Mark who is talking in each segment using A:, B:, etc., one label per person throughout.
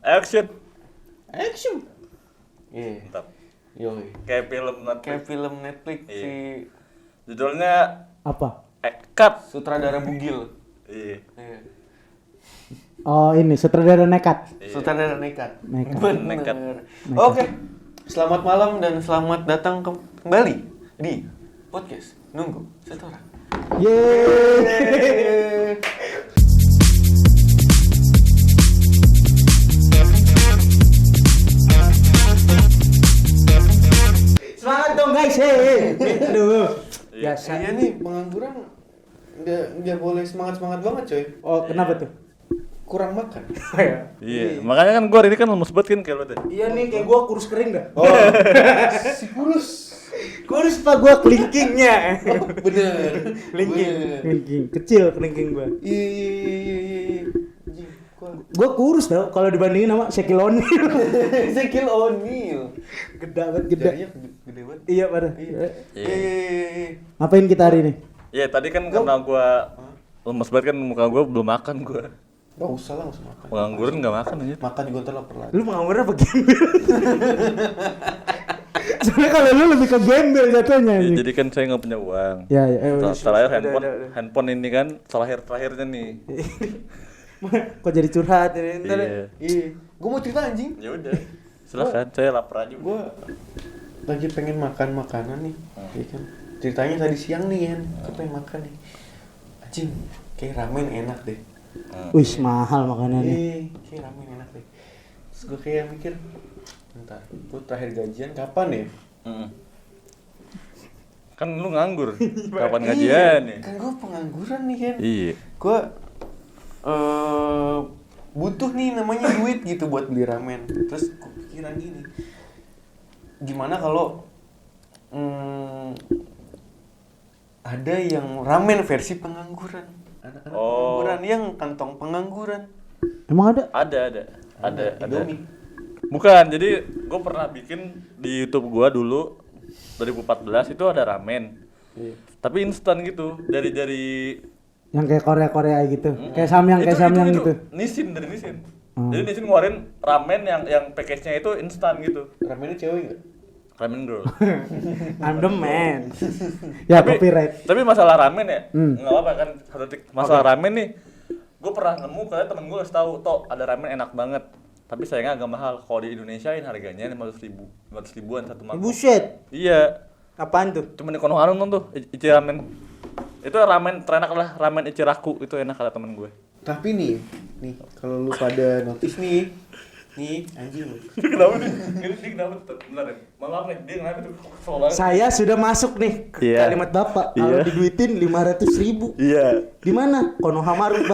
A: Action.
B: Iya.
A: Mantap.
B: Yoi.
A: Kayak film
B: Netflix
A: Iya.
B: si
A: Judulnya
C: Apa?
A: Cut.
B: sutradara bugil.
A: Iya.
B: Iya.
C: Oh ini sutradara nekat.
B: Sutradara nekat.
C: Nekat.
B: Bener.
A: Nekat.
B: Oke. Selamat malam dan selamat datang kembali di podcast Nunggu Setoran.
C: Yeay. Semangat dong guys. Aduh. Biasa.
B: Iya nih pengangguran nggak boleh semangat banget coy.
C: Oh kenapa tuh?
B: Kurang makan.
A: Iya. Makanya kan gua hari ini kan lemes banget kan kayak lo deh.
C: Iya nih kayak gua kurus kering dah.
B: Oh. Si kurus.
C: Kurus pak gua kelingkingnya.
B: Bener.
C: Kelingking. Kecil kelingking gua.
B: Iya.
C: Gua kurus tau kalau dibandingin sama Shaquille O'Neal.
B: Shaquille O'Neal.
C: Gede banget
B: Jarinya gede banget.
C: Iya pada.
B: Iya.
C: Ngapain kita hari ini?
A: Iya, tadi kan karena gua lemes banget kan muka gua belum makan gua.
B: Gak usah lah, gak usah makan.
A: Pengangguran enggak makan aja.
B: Makan juga ntar lapar lagi.
C: Lu pengangguran apa gembel? Soalnya kalau lu lebih ke gembel jatuhnya.
A: Ya, jadi kan saya nggak punya uang.
C: Ya.
A: Terakhir handphone ini kan terakhirnya nih.
C: Kok jadi curhat ini? Ntar.
B: Iya. Gue mau cerita anjing.
A: Ya udah. Silakan, saya lapar aja.
B: Gue lagi pengen makan makanan nih. Iya kan. Ceritanya tadi siang nih kan. Gue pengen makan nih. Anjing, kayak ramen enak deh.
C: Wih, mahal makanannya.
B: Iya, kayak ramen enak deh. Terus gue kayak mikir, bentar, gue terakhir gajian kapan ya?
A: Kan lu nganggur. Kapan gajian nih?
B: Kan gue pengangguran nih kan.
A: Iya.
B: Gue butuh nih namanya duit gitu buat beli ramen. Terus gue pikiran gini, gimana kalau ada yang ramen versi pengangguran, anak-anak pengangguran yang kantong pengangguran.
C: Emang ada?
A: Ada.
B: Indomie.
A: Bukan, jadi gue pernah bikin di YouTube gua dulu 2014 itu ada ramen.
B: Iya.
A: Tapi instan gitu, dari
C: Yang kayak Korea gitu. Kayak samyang gitu.
A: Nissin. Jadi Nissin ngeluarin ramen yang package-nya itu instan gitu.
B: Ramennya cewek nggak?
A: Ramen girl.
C: I'm the man. Ya copyright.
A: Tapi masalah ramen ya, nggak apa-apa kan. Satu detik. Masalah ramen nih, gue pernah nemu katanya temen gue kasih tahu, "Tok, ada ramen enak banget. Tapi sayangnya agak mahal. Kalau di Indonesiain harganya 500 ribuan satu mangkok."
C: Buset.
A: Iya.
C: Apaan tuh?
A: Cuma di Konoha tuh, Ichi ramen. Itu ramen terenak lah, ramen Ichiraku. Itu enak kata temen gue.
B: Tapi nih kalau lu pada notice nih anjing.
A: Kenapa nih? Ini kenapa tuh? Benar ya? Maaf nih, dia kenapa tuh? Kesel banget.
C: Saya sudah masuk nih
A: Iya.
C: kalimat Bapak. Kalau
A: Iya.
C: diduitin 500.000.
A: Iya.
C: Di mana? Konohamaru.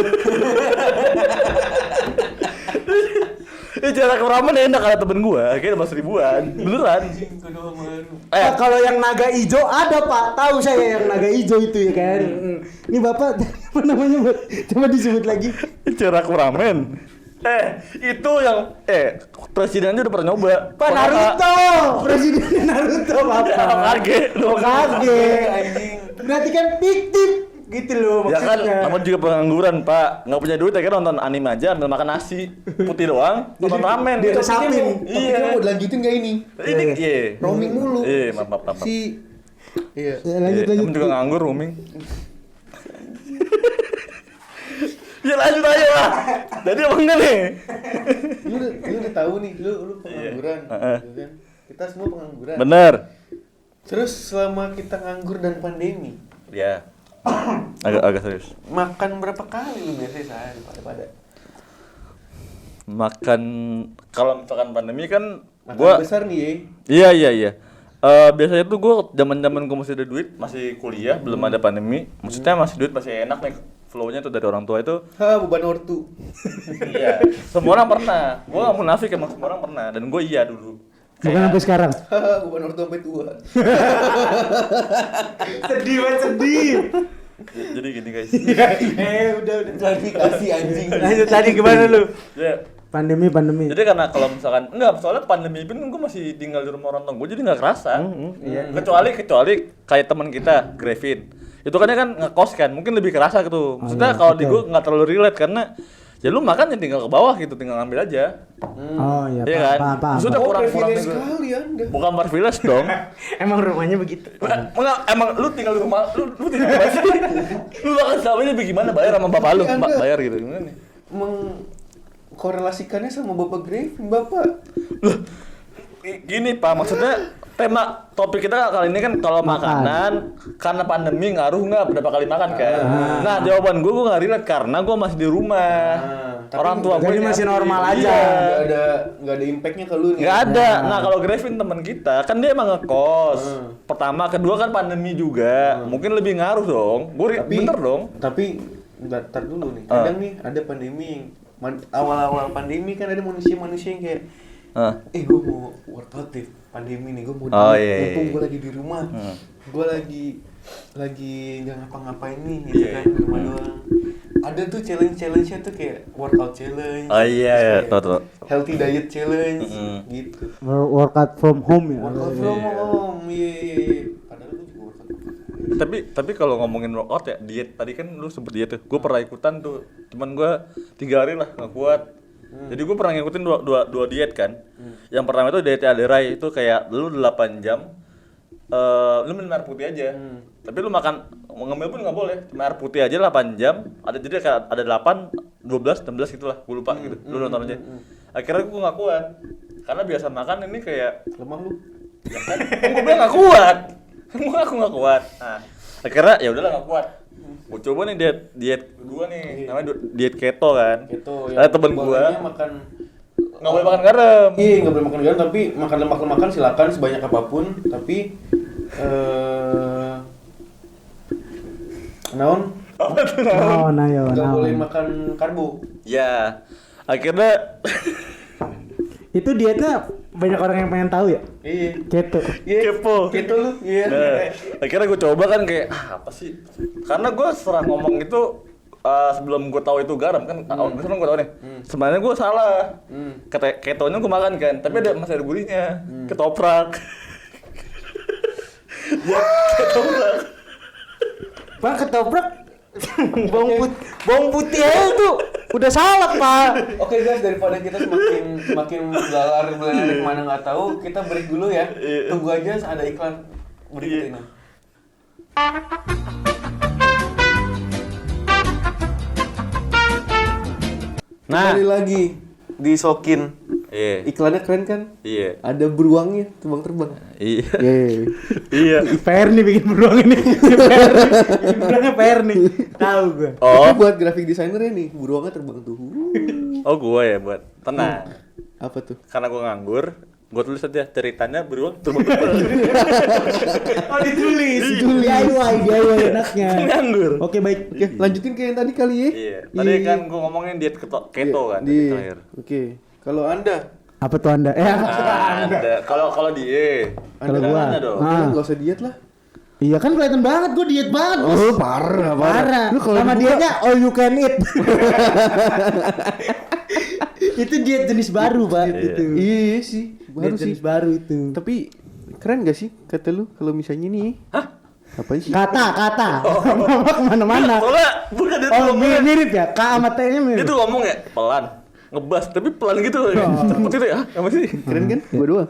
A: Ichiraku ramen enak kata temen gue. Kayaknya 15 ribuan. Beneran.
C: Kalau yang naga ijo ada Pak. Tahu saya yang naga ijo itu ya kan. Ini Bapak apa namanya? Coba disebut lagi.
A: Ichiraku ramen. Itu yang presidennya udah pernah nyoba.
C: Pak Naruto. Presiden Naruto Bapak. Hokage.
B: Anjing.
C: Berarti kan fiktif gitu loh
A: Ya kan,
C: maksudnya.
A: namun juga pengangguran Pak, nggak punya duit ya kan nonton anime aja, ambil makan nasi putih doang, nonton ramen.
C: dia
A: Gitu.
C: resapin.
B: Tapi kan mau dilanjutin gak ini?
A: Ini iya.
B: Roaming mulu.
A: Iya, maaf.
B: Iya.
C: Ya, lanjut.
A: Kamu juga nganggur roaming. Ya lanjut aja lah. Jadi apa enggak nih?
B: Lu udah tahu nih, lu pengangguran,
A: Iya.
B: gitu kan? Kita semua pengangguran.
A: Bener.
B: Terus selama kita nganggur dan pandemi,
A: Ya. Agak serius.
B: makan berapa kali lu biasanya sehari pada?
A: Makan kalau misalkan pandemi kan
B: Makan
A: gua
B: besar nih ya.
A: Iya. Biasanya tuh gua zaman-zaman gua masih ada duit, masih kuliah, belum ada pandemi. Maksudnya masih duit masih enak nih. Flow-nya tuh dari orang tua itu.
B: Beban ortu.
A: Iya. Semua orang pernah. Gua enggak munafik emang semua orang pernah dan gua iya dulu.
C: Bukan sampai sekarang.
B: Beban ortu sampai tua.
C: Sedih.
A: Jadi gini guys.
C: Udah.
B: Klarifikasi anjing.
C: Lanjut tadi gimana lu?
A: Ya,
C: Pandemi.
A: jadi karena kalau misalkan enggak, soalnya pandemi pun gue masih tinggal di rumah orang tua gue, jadi nggak kerasa. Kecuali kayak teman kita, Grevin. Itu kan dia kan ngekos kan, mungkin lebih kerasa gitu. Maksudnya
C: iya,
A: kalau di
C: betul.
A: gue nggak terlalu relate karena Ya lu makan ya tinggal ke bawah gitu, tinggal ngambil aja.
C: Oh iya,
A: Iya kan?
C: paham.
A: Maksudnya kurang
B: privilege
A: juga.
B: sekali Anda.
A: Bukan privilege dong.
C: Emang rumahnya begitu.
A: Emang lu tinggal di rumah, lu tinggal di mana sih? Lu makan selama ini bagaimana bayar sama bapak lu?
B: Anda-
A: Bayar gitu gimana nih?
B: Mengkorelasikannya sama Bapak Griffin, Bapak.
A: Gini Pak, maksudnya tema topik kita kali ini kan kalau makanan karena pandemi ngaruh nggak berapa kali makan kan? Nah jawaban gue nggak relate karena gue masih di rumah.
B: Tapi
A: Orang tua gue
C: jadi masih normal aja.
B: Nggak ada impactnya ke lu nih.
A: Nggak ada. Nah kalau Grevin teman kita kan dia emang ngekos. Pertama, kedua kan pandemi juga. Mungkin lebih ngaruh dong. Gue bener dong.
B: Tapi ntar dulu nih. Kadang nih ada pandemi. Awal-awal pandemi kan ada manusia-manusia yang kayak gue mau workout deh pandemi nih, gue mau mumpung gue lagi di rumah, gue lagi nggak ngapa-ngapain nih gitu kan di rumah doang. Ada tuh challenge-nya tuh kayak workout challenge,
A: Tau.
B: healthy diet challenge gitu.
C: Workout from home ya.
B: Workout from home, iya. Padahal gue juga workout.
A: Tapi kalau ngomongin workout ya diet tadi kan lu sebut diet tuh. Gue pernah ikutan tuh. Cuman gue 3 hari lah nggak kuat. Jadi gue pernah ngikutin dua diet kan. Yang pertama itu diet Aderai, itu kayak lu 8 jam lu minum air putih aja. Tapi lu makan ngemil pun nggak boleh. Cuma air putih aja 8 jam. Ada jadi kayak ada 8, 12, 16 gitu lah. Gue lupa gitu. Lu nonton aja. Akhirnya gue nggak kuat. Karena biasa makan ini kayak
B: Lemah lu.
A: ya kan? Gue bilang nggak kuat. Aku nggak kuat. Nah, akhirnya ya udahlah nggak kuat. Gue coba nih diet kedua nih, namanya diet keto kan.
B: Keto
A: Ada temen gua
B: makan
A: nggak boleh makan garam.
B: Iya, nggak boleh makan garam, tapi makan lemak-lemakan silakan sebanyak apapun, tapi naon
C: Oh, nah ya.
B: nggak
C: nah.
B: boleh makan karbo.
A: Ya, akhirnya
C: Itu dietnya banyak orang yang pengen tahu ya.
B: Iya.
C: Keto.
B: Iya.
A: Kepo.
B: Keto lu, iya.
A: Nah, akhirnya gue coba kan kayak apa sih? Karena gue serah ngomong itu sebelum gue tahu itu garam kan, sekarang gue tahu nih. Sebenarnya gue salah. Kata ketonya gue makan kan, tapi masih ada gurihnya. Ketoprak. Ya, ketoprak.
C: Pak ketoprak bawang putih aja tuh udah salah Pak.
B: Oke guys, daripada kita semakin belalar kemana nggak tahu, kita break dulu ya. Tunggu aja ada iklan berikut ini.
A: Nah,
B: Kembali lagi di Sokin.
A: iya,
B: Iklannya keren kan?
A: iya,
B: Ada beruangnya terbang-terbang.
A: iya,
B: Yeay.
A: iya.
C: PR nih bikin beruang ini. Bikin beruangnya PR nih. Tahu gue.
A: Oh,
B: Itu buat grafik desainernya nih, beruangnya terbang tuh.
A: oh gue ya buat tenang.
B: Apa tuh?
A: Karena gue nganggur, gue tulis aja ceritanya beruang terbang.
C: Oh ditulis. DIY enaknya.
A: Nganggur.
C: Oke baik.
B: Oke, lanjutin kayak yang tadi kali ya.
A: Iya. Tadi kan gue ngomongin diet keto kan
B: Di.
A: terakhir.
B: Oke. Kalau Anda
C: Apa tuh Anda? Apa tuh Anda?
A: Ada. Kalau dia.
C: Kalau
B: Anda
C: gua.
A: Ada dong.
B: Enggak usah diet lah.
C: Iya kan kelihatan banget gue diet banget. Bos.
B: Oh, parah. Lu kalau
C: Sama
B: dibuka-
C: dietnya all you can eat. Itu diet jenis baru, Pak.
A: Iya.
C: Itu.
B: Iya sih, baru
C: Diet
B: sih.
C: jenis baru itu.
B: Tapi keren gak sih kata lu kalau misalnya nih? Hah? Apa sih?
C: Kata. Kemana-mana.
A: Soalnya bukan dia tuh
C: Oh
A: ngomongnya.
C: mirip ya? K sama T-nya
A: Dia
C: mirip.
A: tuh ngomong ya pelan. Ngebas tapi pelan gitu. Cepet gitu ya. Apa sih?
B: Keren kan? Gua doang.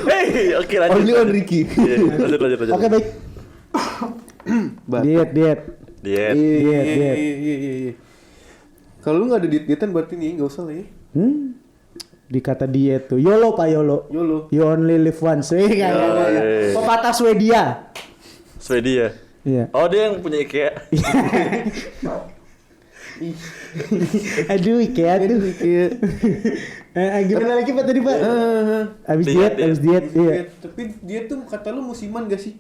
A: Hei, oke lanjut.
B: Only on Ricky.
A: Iya, lanjut.
C: Oke baik. Diet.
A: Diet.
C: Diet.
B: Iya. Kalau lu nggak ada diet-dietan berarti nih nggak usah lah ya.
C: Dikata diet tuh YOLO Pak YOLO.
B: YOLO.
C: You only live once. Ya. Pepatah Swedia.
A: Swedia.
C: Iya.
A: Oh, dia yang punya IKEA.
C: Aduh IKEA tuh. Gimana lagi Pak tadi Pak? Abis
A: Diet.
C: diet. Iya.
B: Tapi dia tuh kata lu musiman gak sih?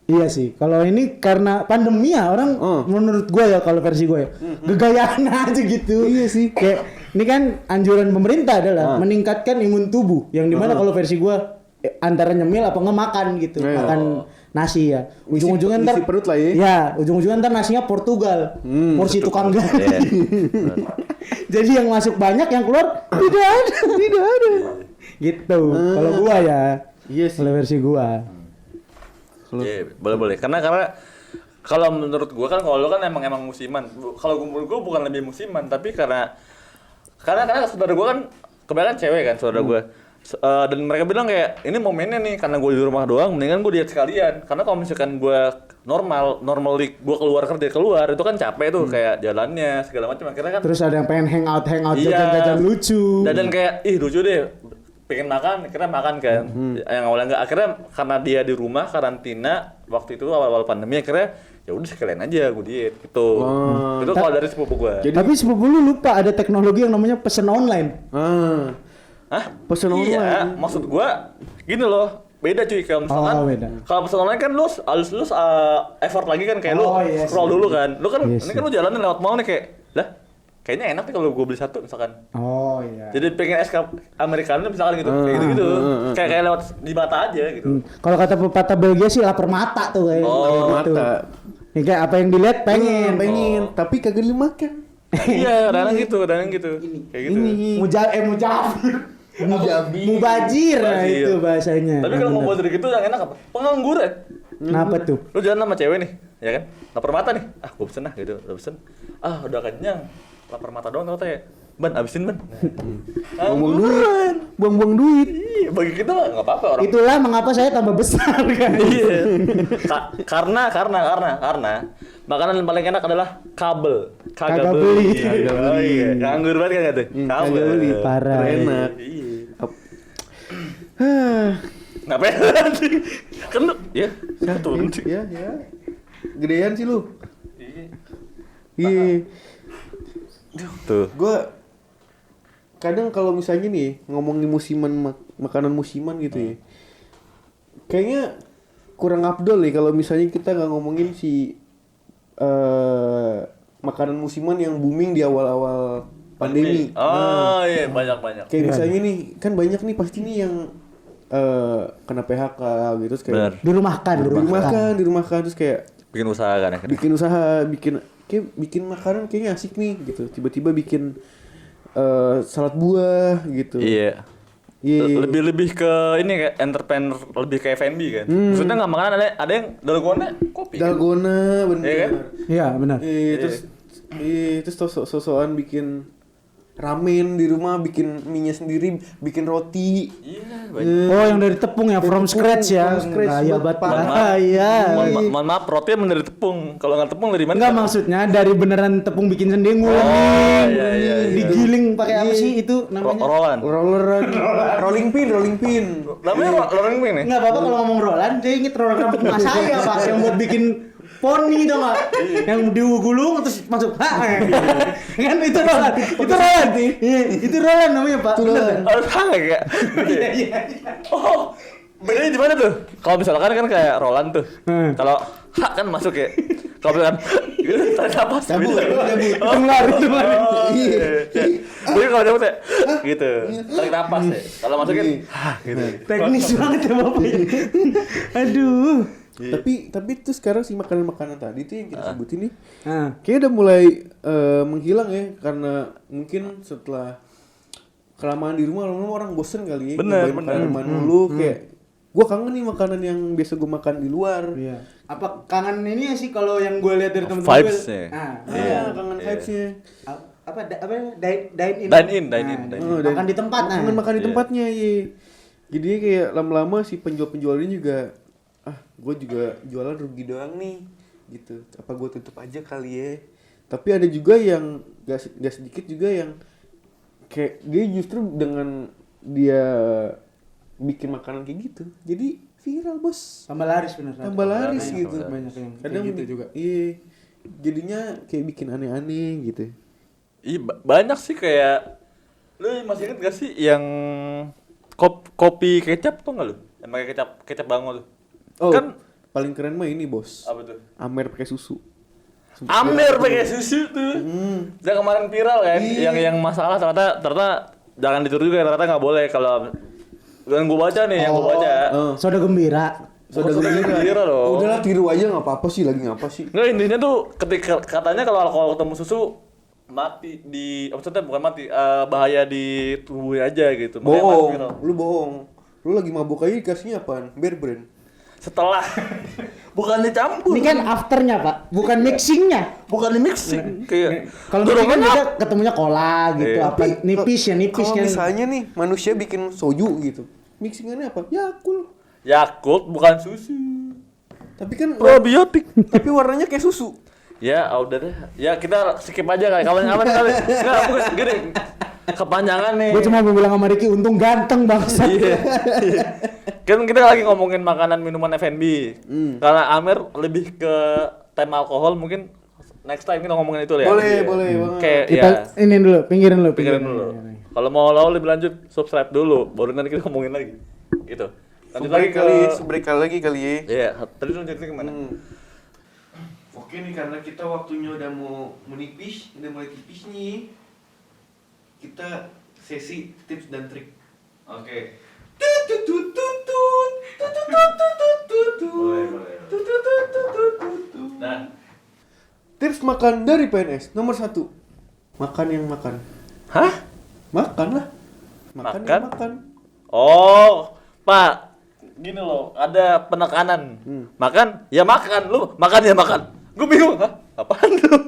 C: Iya sih. Kalau ini karena pandemi ya orang menurut gue ya kalau versi gue ya gegayaan aja gitu. Iya sih. Kayak ini kan anjuran pemerintah adalah meningkatkan imun tubuh. Yang dimana kalau versi gue antara nyemil apa ngemakan gitu. Makan nasi ya. Ujung-ujungnya ntar
B: isi perut lah ya.
C: Ya, ujung-ujungnya ntar nasinya Portugal. Porsi tukang gali.
A: Iya.
C: Jadi yang masuk banyak, yang keluar tidak ada. Gitu. Kalau gua ya.
B: Iya sih.
C: Kalau versi gua.
A: Iya, boleh. Karena Kalau menurut gua kan kalau lu kan emang musiman. Kalau menurut gua bukan lebih musiman, tapi karena saudara gua kan kebanyakan cewek kan saudara gua. Dan mereka bilang kayak ini momennya nih karena gue di rumah doang mendingan gue diet sekalian karena kalau misalkan gue normally gue keluar itu kan capek tuh kayak jalannya segala macam akhirnya kan
C: Terus ada yang pengen hangout
A: iya,
C: jajan lucu.
A: dan kayak lucu deh pengen makan akhirnya makan kan yang awalnya enggak akhirnya karena dia di rumah karantina waktu itu awal pandemi akhirnya ya udah sekalian aja gue diet gitu. Itu kalau dari sepupu gue.
C: Tapi sepupu lu lupa ada teknologi yang namanya pesan online.
A: Hah?
B: Pesan
A: Iya,
B: online.
A: maksud gua gini loh, beda cuy kalau misalkan
C: beda.
A: kalau pesan online kan lu harus effort lagi kan kayak lu
C: Iya
A: scroll
C: sih.
A: dulu kan. Lu kan
C: Iya
A: ini
C: sih.
A: kan lu jalanin lewat mall nih kayak, lah kayaknya enak nih kalau gua beli satu misalkan.
C: Oh iya.
A: Jadi pengen es americano misalkan gitu. Kayak gitu-gitu. Kayak lewat di mata aja gitu.
C: Kalau kata pepatah Belgia sih lapar mata tuh kayak.
A: Oh,
C: gitu.
B: mata.
C: Ya, kayak apa yang dilihat pengen.
B: Tapi kagak dimakan.
A: Iya, kadang gitu. Kayak gitu.
C: Mubajir, nah
A: Mubazir.
C: itu bahasanya.
A: Tapi kalau mau dari gitu yang enak apa? Pengangguran.
C: Kenapa tuh?
A: Lu jalan sama cewek nih, ya kan? Lapar mata nih. Gua pesen gitu. Udah pesen. Udah kenyang. Lapar mata doang ternyata ya. Ban, abisin ban.
B: Buang-buang duit.
A: Iya, bagi kita mah nggak apa-apa orang.
C: Itulah mengapa saya tambah besar kan.
A: Iya. Karena makanan yang paling enak adalah kabel.
C: Kagak beli.
A: Oh iya, nganggur banget kan nggak tuh?
C: Kagak beli, parah.
B: Enak.
A: Iya.
B: Hah.
A: Ngapain? Kan lu, ya, turun sih.
B: Ya. Gedean sih lu.
A: Iya.
B: Iya.
A: Tuh.
B: Gue kadang kalau misalnya nih ngomongin makanan musiman gitu ya, kayaknya kurang afdol nih kalau misalnya kita nggak ngomongin si makanan musiman yang booming di awal-awal pandemi.
A: Oh iya, banyak.
B: Kayak misalnya nih kan banyak nih pasti nih yang kena PHK gitu terus kayak
A: Bener.
B: dirumahkan terus kayak
A: Bikin usaha kan ya.
B: bikin makanan kayaknya asik nih gitu. Tiba-tiba bikin salad buah gitu.
A: Iya.
B: Iya.
A: Lebih ke ini kayak entrepreneur, lebih ke F&B kan. Maksudnya nggak makanan ada yang dalgona kopi. Kan?
B: Dalgona bener.
A: Iya kan?
C: Iya, benar.
B: Terus sosokan bikin ramen di rumah, bikin mie-nya sendiri, bikin roti.
A: Iya, banyak.
C: Oh, yang dari tepung ya, from scratch ya.
B: From scratch,
C: Gaya
B: buat
C: banget. Iya.
A: Mohon maaf, roti emang dari tepung. Kalau nggak tepung dari mana?
C: Enggak, maksudnya dari beneran tepung bikin sendiri
A: Oh,
C: ngulangin.
A: iya.
C: Digiling pakai apa sih itu namanya?
A: Roland.
B: Rolling pin.
A: Namanya rolling pin nih.
C: Enggak apa-apa kalau ngomong Roland, dia inget roller rambut mas saya Pak, yang buat bikin poni tau gak? Yang digulung terus masuk kan itu Roland. Iya, itu Roland namanya Pak. Bener.
A: Harus hang ya kayak.
C: Iya.
A: Oh, bedanya di mana tuh? Kalau misalkan kan kayak Roland tuh. Kalau hak kan masuk ya. Kalau misalkan gitu tarik napas.
B: Cabut.
C: Itu lari.
A: Iya. Jadi kalau cabut ya gitu. Tarik napas ya. Kalau masukin gitu.
C: Teknis banget ya Bapak. Aduh.
B: Tapi tuh sekarang si makanan-makanan tadi tuh yang kita sebutin nih kayaknya udah mulai menghilang ya karena mungkin setelah kelamaan di rumah orang bosen kali ya
A: Bener.
B: makanan dulu kayak gua kangen nih makanan yang biasa gua makan di luar.
C: Iya. Apa kangen ini sih kalau yang gue lihat dari temen-temen
A: Vibes-nya.
C: Iya.
B: Kangen vibes-nya.
C: Dine in. Makan di tempat.
B: Kangen makan di tempatnya iya. Jadi kayak lama-lama si penjual-penjual ini juga gue juga jualan rugi doang nih gitu. Apa gue tutup aja kali ya. Tapi ada juga yang gak sedikit juga yang kayak dia justru dengan dia bikin makanan kayak gitu jadi viral bos.
C: Tambah laris bener.
B: Tambah laris gitu.
C: Banyak yang
B: Kadang
C: kayak gitu juga.
B: Iya. Jadinya kayak bikin aneh-aneh gitu.
A: Iya banyak sih kayak lu masih inget gak sih yang kopi kecap tuh nggak lu? Yang pakai kecap bango tuh.
B: Oh,
A: Kan
B: paling keren mah ini bos.
A: apa tuh?
B: Amer pakai susu.
A: Amer pakai susu tuh. Yang kemarin viral kan, yang masalah ternyata jangan ditiru juga ternyata nggak boleh kalau yang gua baca nih, yang gua baca.
C: Soda gembira.
A: Soda gembira loh.
B: Udahlah tiru aja nggak apa-apa sih lagi ngapa sih?
A: Nggak intinya tuh ketika katanya kalau alkohol ketemu susu mati maksudnya bukan mati bahaya di tubuhnya aja gitu. Makanya
B: Bohong,
A: viral.
B: lu bohong. Lu lagi mabuk aja dikasihnya apaan? Bear brand.
A: setelah bukan dicampur.
C: Ini kan afternya pak, bukan mixingnya.
A: Bukan di mixing. Kayak
C: Kalau mixing kan kita ketemunya cola gitu,
A: Iya.
C: apa nipis
B: Kalau
C: kan.
B: misalnya nih manusia bikin soju gitu, mixingannya apa? Yakult.
A: Yakult bukan susu.
B: Tapi kan
A: Probiotik.
B: tapi warnanya kayak susu.
A: Ya udah deh. Ya kita skip aja kali. Kawan-kawan kali. Enggak, bukan gini. Kepanjangan nih.
C: Gue cuma mau bilang sama Ricky, untung ganteng bangsat.
A: Iya. Kan kita lagi ngomongin makanan minuman F&B. Karena Amer lebih ke tema alkohol, mungkin next time kita ngomongin itu ya.
B: Boleh banget.
A: Kayak
C: Kita
A: ya,
C: ini dulu, pinggirin dulu.
A: pikirin dulu. Kalau mau lebih lanjut, subscribe dulu, baru nanti kita ngomongin lagi. Gitu. Lanjut lagi
B: Break lagi kali ya.
A: Iya, tadi lu cerita kemana?
B: Oke nih, karena kita waktunya udah mau menipis, udah mulai tipis nih. Kita sesi tips dan trik.
A: Oke. Nah,
B: Tips makan dari PNS nomor 1. Makan yang makan.
A: hah?
B: Makan lah. Makan
A: Makan?
B: yang makan.
A: Oh, Pak, gini loh, ada penekanan. Makan, ya makan, lu makan ya makan. Gue bingung, hah? Apaan tuh?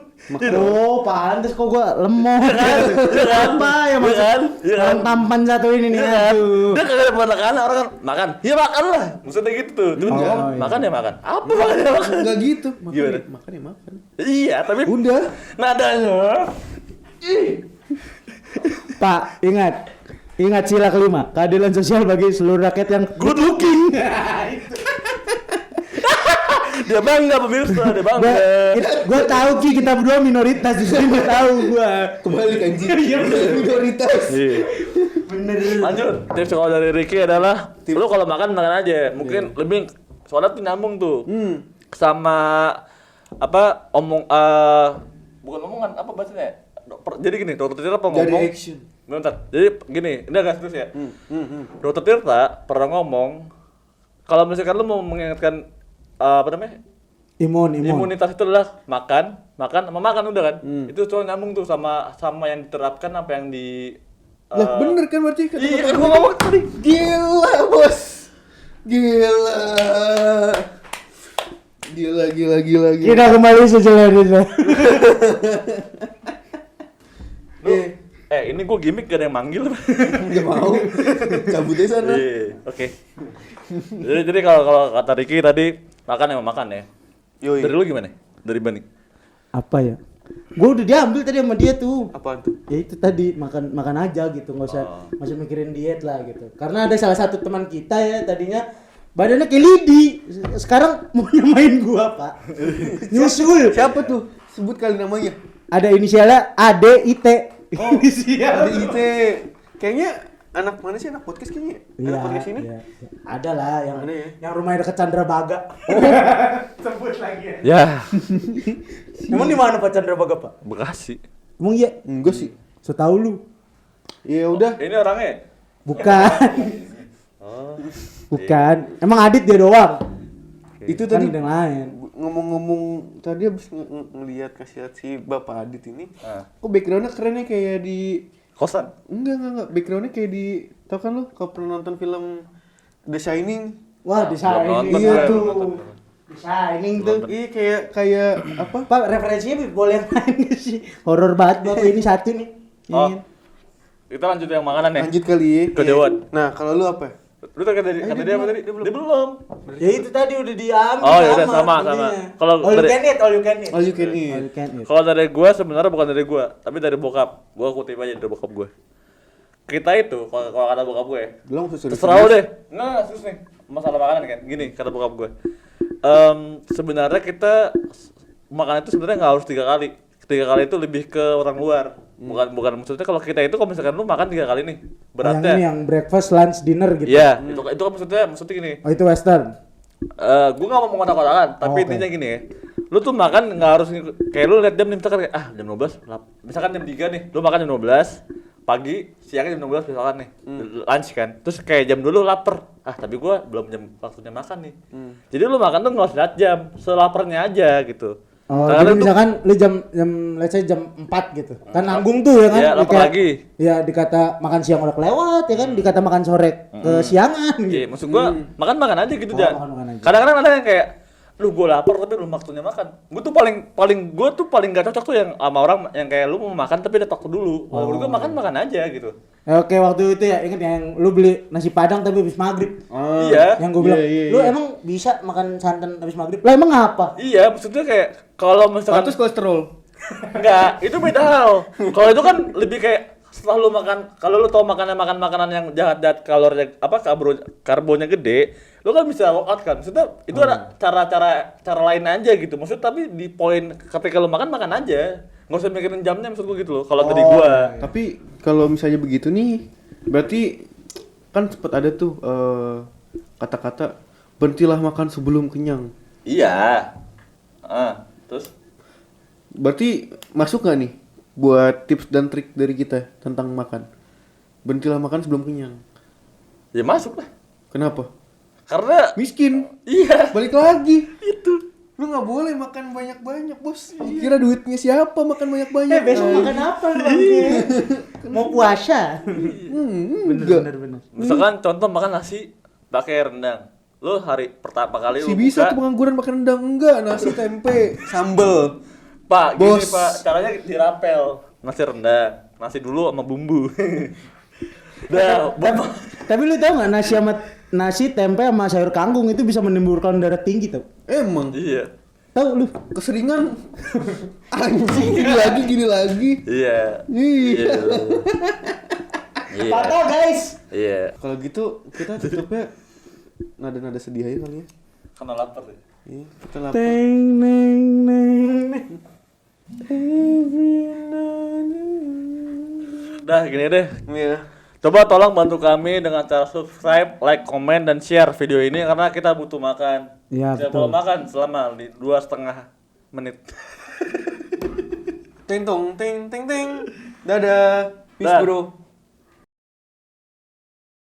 C: Oh, pantes kok gua lemot. Apa ya
A: Iya kan? Iya kan?
C: Orang tampan satu ini nih.
A: Iya kan?
C: Aduh.
A: Dia kagak ada penekanan, orang kan makan, ya makan lah. Maksudnya gitu tuh. Cuman
C: Oh,
A: ngomong,
C: iya.
A: makan ya makan. Apa makan ya makan?
B: Enggak gitu. Makan
A: Gimana?
B: ya makan ya makan.
A: Iya, tapi
B: Udah.
A: nadanya. Ih.
C: Pak, ingat sila kelima, keadilan sosial bagi seluruh rakyat yang
A: Good looking. Dia bangga pemirsa, dia bangga.
C: Gua tahu Ki, kita berdua minoritas di sini, tahu gua.
B: Kebalik anjing. Minoritas.
A: Iya.
C: Bener.
A: Lanjut, tips kalau dari Ricky adalah lu kalau makan aja. Mungkin lebih soalnya tuh nyambung tuh. Sama apa bukan omongan apa bahasanya? Jadi gini, Dokter Tirta pernah
B: Dari
A: ngomong.
B: action.
A: Bentar. Jadi gini, ini agak serius ya. Dokter Tirta pernah ngomong kalau misalkan lu mau mengingatkan apa namanya?
C: Imun.
A: Imunitas itu adalah makan sama makan udah kan. Itu cuma nyambung tuh sama yang diterapkan apa yang di
B: Lah bener kan berarti kata
A: Iya,
B: dokter
A: kan
B: gua.
A: gua ngomong tadi.
B: Gila, Bos. Gila.
C: Kita kembali sejelas itu.
A: Ini gue gimmick gak ada yang manggil.
B: Enggak mau. Cabut aja sana.
A: Iya, oke. Jadi kalau kata Ricky tadi makan emang makan ya.
B: Yoi.
A: Dari lu gimana? Dari Bani?
C: Apa ya? Gua udah diambil tadi sama dia tuh.
B: Apaan tuh?
C: Ya itu tadi makan aja gitu, nggak usah mikirin diet lah gitu. Karena ada salah satu teman kita ya tadinya badannya kayak lidi, sekarang mau nyamain gua pak. Nyusul.
B: Siapa tuh? Sebut kali namanya.
C: Ada inisialnya ADIT. Inisial.
B: DIT. Kayaknya anak mana sih, anak podcast kayaknya? Anak podcast ini?
C: Iya. Ada lah yang
B: Ada ya?
C: yang rumahnya dekat Chandra Baga. Sebut lagi ya.
A: Ya,
C: Emang di mana Pak Chandra Baga pak?
A: Bekasi.
C: Emang iya?
B: Enggak sih.
C: Setahu lu.
B: Ya udah.
A: Ini orangnya?
C: Bukan.
A: Oh.
C: Bukan. Emang Adit dia doang.
B: Itu
C: Kan
B: tadi
C: ada yang lain.
B: ngomong-ngomong tadi habis ngelihat kasih si Bapak Adit ini.
A: Ah.
B: Kok backgroundnya kerennya kayak di
A: Kosan.
B: Enggak. Backgroundnya kayak di, tau kan lu kalau pernah nonton film The Shining?
C: Wah, di Shining.
A: nonton,
C: Iya
A: gue.
C: tuh. Di Shining tuh.
B: Iya kayak apa?
C: Pak, referensinya boleh yang lain nggak sih? Horor banget Bapak ini satu nih.
A: Oh.
C: Iya.
A: Kita lanjut yang makanan ya.
B: Lanjut kali ya.
A: Ke Dewan.
B: Nah, kalau lu apa?
A: Lu kata dia apa tadi? Dia belum.
C: Ya itu tadi udah diambil.
A: Oh, ya udah sama. Kalau
C: all you
A: dari-
C: can eat, all you can eat.
B: All you can eat.
C: All you can eat.
A: Kalau dari gua sebenarnya bukan dari gua, tapi dari bokap. Gua kutip aja dari bokap gua. Kita itu kalau kata bokap gue,
B: Lu langsung serius.
A: terserah lu deh. Nah, serius nih. Masalah makanan kan. Gini kata bokap gue. Sebenarnya kita makan itu sebenarnya nggak harus 3 kali. 3 kali itu lebih ke orang luar. Bukan maksudnya kalau kita itu kalau misalkan lu makan 3 kali nih,
C: Yang ini
A: beratnya.
C: yang breakfast, lunch, dinner gitu.
A: Iya, itu kan maksudnya gini.
C: Oh, itu western.
A: Gue gak mau kotak-kotakan, tapi
C: Oh, oke.
A: intinya gini ya. Lu tuh makan nggak harus kayak lu lihat jam nih, misalkan kayak jam 12, misalkan jam 3 nih, lu makan jam 12, pagi, siangnya jam 12 misalkan nih, lunch kan. Terus kayak jam dulu lapar, tapi gua belum jam waktunya makan nih. Jadi lu makan tuh nggak usah lihat jam, selaparnya aja gitu.
C: Oh,
A: Karena
C: jadi
A: tuh-
C: misalkan lu jam let's say jam 4 gitu. Kan nanggung tuh ya kan.
A: Iya, lapar lagi.
C: Ya dikata makan siang udah kelewat ya kan, dikata makan sore kesiangan
A: Iya,
C: gitu.
A: maksud gua makan aja gitu,
C: Oh,
A: Jan.
C: makan aja.
A: Kadang-kadang ada yang kayak lu gue lapar tapi belum waktunya makan. Gue tuh paling gak cocok tuh yang sama orang yang kayak lu mau makan tapi udah waktu dulu. Kalau gue makan aja gitu.
C: Oke, waktu itu ya inget yang lu beli nasi padang tapi habis maghrib.
A: Iya.
C: Yang gue bilang,
B: iya,
C: lu
B: iya.
C: emang bisa makan santan habis maghrib? Lah emang apa?
A: Iya, maksudnya kayak kalau misalkan
B: Pantes kolesterol.
A: enggak, itu beda hal. Kalau itu kan lebih kayak setelah lu makan, kalau lu tau makanan yang jahat kalorinya karbonnya gede, lu kan bisa workout kan. Maksudnya itu ada cara lain aja gitu. Maksudnya tapi di poin ketika lu makan aja. Nggak usah mikirin jamnya maksud gua gitu loh. Kalau dari gua.
B: Tapi kalau misalnya begitu nih, berarti kan sempat ada tuh kata-kata berhentilah makan sebelum kenyang.
A: Iya. Terus
B: Berarti masuk nggak nih buat tips dan trik dari kita tentang makan? Berhentilah makan sebelum kenyang.
A: ya masuk lah.
B: Kenapa?
A: Karena
B: Miskin.
A: iya,
B: Balik lagi.
A: itu.
B: Lu nggak boleh makan banyak-banyak, Bos. Kira duitnya siapa makan banyak-banyak?
C: Besok makan apa lu? Mau puasa?
B: Enggak.
A: Misalkan contoh makan nasi pakai rendang. Lu hari pertama kali
B: Si
A: lu
B: bisa
A: buka,
B: tuh pengangguran makan rendang enggak, nasi tempe, sambel.
A: Pak, gini
B: Bos.
A: Pak, caranya dirapel. Nasi rendang, nasi dulu sama bumbu. Dah,
C: Tapi lu tau gak nasi tempe sama sayur kangkung itu bisa menimbulkan darah tinggi tau?
B: Emang
A: iya.
C: Tahu lu?
B: keseringan. Anjing gini lagi.
A: Iya.
B: Iya.
A: Iya.
C: Patah guys.
A: Iya.
B: Kalau gitu kita tutupnya nada-nada sedih aja kali ya.
A: Karena lapar ya.
B: Iya, kita lapar.
C: Teng neng neng.
A: Dah, gini deh.
B: Iya.
A: Coba tolong bantu kami dengan cara subscribe, like, komen, dan share video ini karena kita butuh makan.
C: Iya,
A: Kita
C: betul.
A: belum makan selama 2,5 menit.
B: Teng tong teng teng teng. Dadah. Peace
A: Dah.
B: bro.